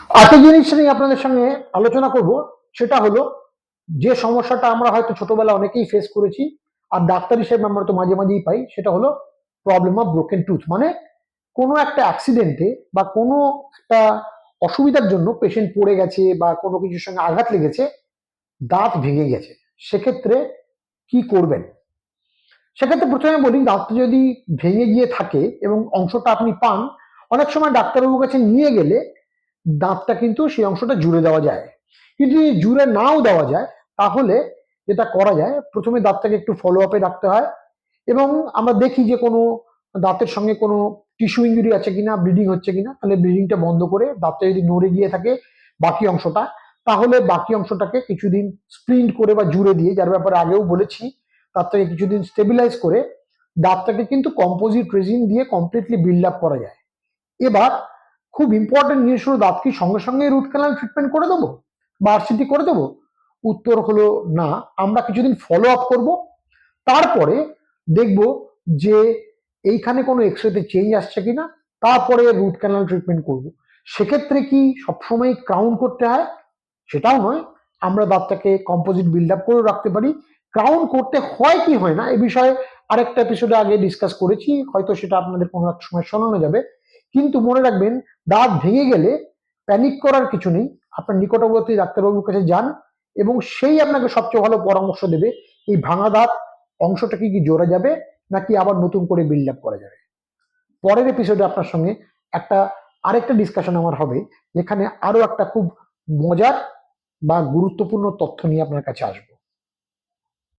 আরেকটা জিনিস নিয়ে আপনাদের সঙ্গে আলোচনা করব, সেটা হলো যে সমস্যাটা আমরা হয়তো ছোটবেলা অনেকেই ফেস করেছি, আর ডাক্তার হিসেবে আমরা তো মাঝে মাঝেই পাই, সেটা হলো প্রবলেম অফ ব্রোকেন টুথ। মানে কোনো একটা অ্যাক্সিডেন্টে বা কোনো একটা অসুবিধার জন্য পেশেন্ট পড়ে গেছে বা কোনো কিছুর সঙ্গে আঘাত লেগেছে, দাঁত ভেঙে গেছে। সেক্ষেত্রে কি করবেন? সেক্ষেত্রে প্রথমে বলি, দাঁতটা যদি ভেঙে গিয়ে থাকে এবং অংশটা আপনি পান, অনেক সময় ডাক্তারবাবুর কাছে নিয়ে গেলে দাঁতটা কিন্তু সেই অংশটা জুড়ে দেওয়া যায়। কিন্তু যদি জুড়ে নাও দেওয়া যায়, তাহলে যেটা করা যায়, প্রথমে দাঁতটাকে একটু ফলো আপে রাখতে হয় এবং আমরা দেখি যে কোনো দাঁতের সঙ্গে কোনো টিস্যু ইঞ্জুরি আছে কিনা, ব্লিডিং হচ্ছে কিনা, তাহলে ব্লিডিংটা বন্ধ করে দাঁতটা যদি নড়ে গিয়ে থাকে বাকি অংশটা, তাহলে বাকি অংশটাকে কিছুদিন স্প্লিন্ট করে বা জুড়ে দিয়ে, যার ব্যাপারে আগেও বলেছি, দাঁতটাকে কিছুদিন স্টেবিলাইজ করে দাঁতটাকে কিন্তু কম্পোজিট রেজিন দিয়ে কমপ্লিটলি বিল্ড আপ করা যায়। এবার খুব ইম্পর্টেন্ট জিনিস হলো, দাঁত কি সঙ্গে সঙ্গে রুট ক্যানাল ট্রিটমেন্ট করে দেবো বা আরসিটি করে দেবো? উত্তর হলো না। আমরা কিছুদিন ফলো আপ করবো, তারপরে দেখব যে এইখানে কোনো এক্সরেতে চেঞ্জ আসছে কিনা, তারপরে রুট ক্যানাল ট্রিটমেন্ট করব। সেক্ষেত্রে কি সবসময় ক্রাউন করতে হয়? সেটাও নয়, আমরা দাঁতটাকে কম্পোজিট বিল্ড আপ করে রাখতে পারি। ক্রাউন করতে হয় কি হয় না এ বিষয়ে আরেকটা এপিসোডে আগে ডিসকাস করেছি, হয়তো সেটা আপনাদের কোনো এক সময় শোনানো যাবে। কিন্তু মনে রাখবেন, দাঁত ভেঙে গেলে প্যানিক করার কিছু নেই। আপনার নিকটবর্তী ডাক্তারবাবুর কাছে যান এবং সেই আপনাকে সবচেয়ে ভালো পরামর্শ দেবে এই ভাঙা দাঁত অংশটাকে কি জোড়া যাবে নাকি আবার নতুন করে বিল্ড আপ করা যাবে। পরের এপিসোডে আপনার সঙ্গে একটা আরেকটা ডিসকাশন আমার হবে, যেখানে আরো একটা খুব মজার বা গুরুত্বপূর্ণ তথ্য নিয়ে আপনার কাছে আসবো।